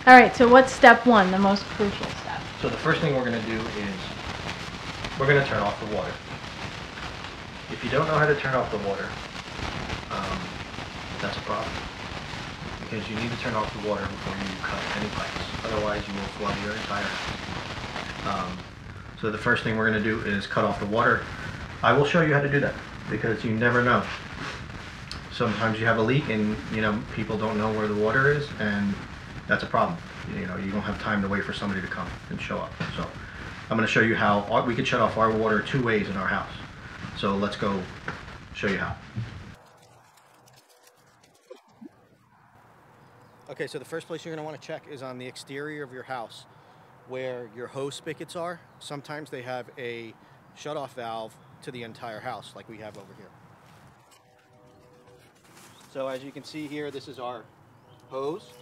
All right, so what's step one, the most crucial step? So the first thing we're going to do is we're going to turn off the water. If you don't know how to turn off the water, that's a problem. Because you need to turn off the water before you cut any pipes. Otherwise you will flood your entire house. So the first thing we're going to do is cut off the water. I will show you how to do that because you never know. Sometimes you have a leak and people don't know where the water is, and that's a problem. You don't have time to wait for somebody to come and show up. So I'm going to show you how we can shut off our water 2 ways in our house. So let's go show you how. Okay, so the first place you're going to want to check is on the exterior of your house where your hose spigots are. Sometimes they have a shut-off valve to the entire house like we have over here. So as you can see here, this is our hose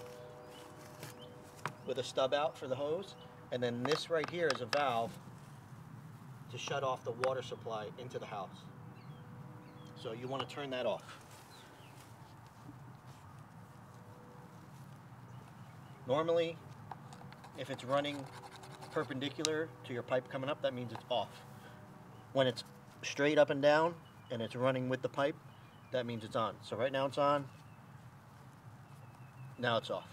with a stub out for the hose, and then this right here is a valve to shut off the water supply into the house. So you want to turn that off. Normally, if it's running perpendicular to your pipe coming up, that means it's off. When it's straight up and down and it's running with the pipe, that means it's on. So right now it's on, now it's off.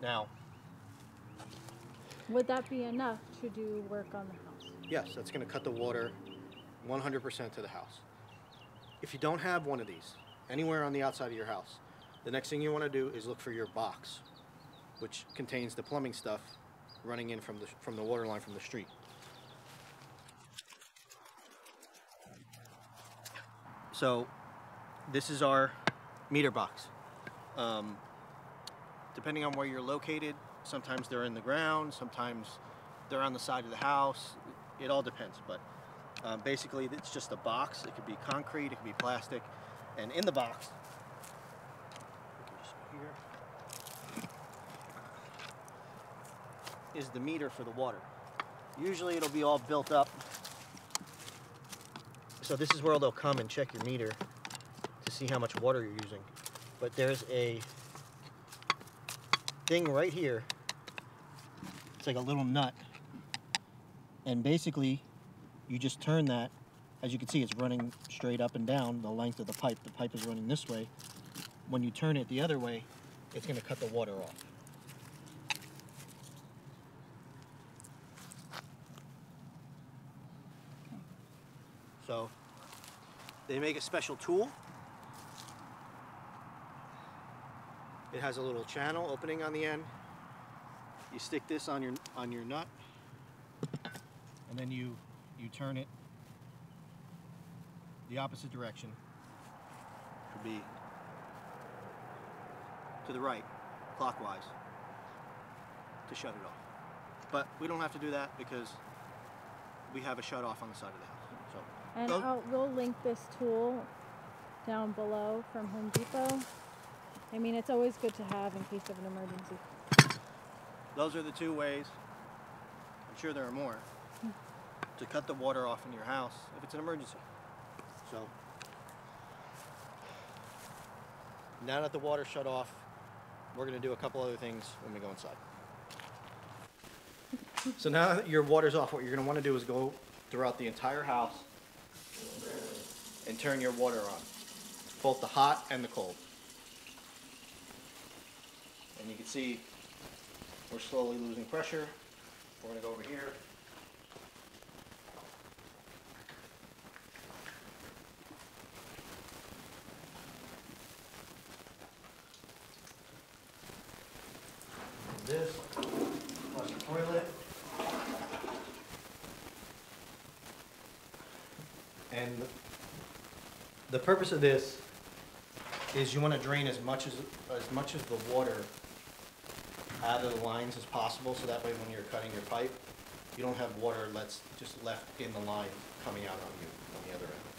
Now, would that be enough to do work on the house? Yes, that's going to cut the water 100% to the house. If you don't have one of these anywhere on the outside of your house, the next thing you want to do is look for your box, which contains the plumbing stuff running in from the water line from the street. So this is our meter box. Depending on where you're located, sometimes they're in the ground, sometimes they're on the side of the house. It all depends, but basically it's just a box. It could be concrete, it could be plastic, and in the box, is the meter for the water. Usually it'll be all built up. So this is where they'll come and check your meter to see how much water you're using. But there's a thing right here. It's like a little nut. And basically, you just turn that. As you can see, it's running straight up and down the length of the pipe. The pipe is running this way. When you turn it the other way, it's going to cut the water off. So they make a special tool. It has a little channel opening on the end. You stick this on your nut, and then you turn it the opposite direction. It would be to the right, clockwise, to shut it off. But we don't have to do that because we have a shut off on the side of the house. So, and we'll link this tool down below from Home Depot. I mean, it's always good to have in case of an emergency. Those are the 2 ways. I'm sure there are more to cut the water off in your house if it's an emergency. So now that the water's shut off, we're going to do a couple other things when we go inside. So now that your water's off, what you're going to want to do is go throughout the entire house and turn your water on, both the hot and the cold. And you can see we're slowly losing pressure. We're going to go over here. This, flush the toilet. And the purpose of this is you want to drain as much of the water out of the lines as possible, so that way when you're cutting your pipe, you don't have water just left in the line coming out on you on the other end.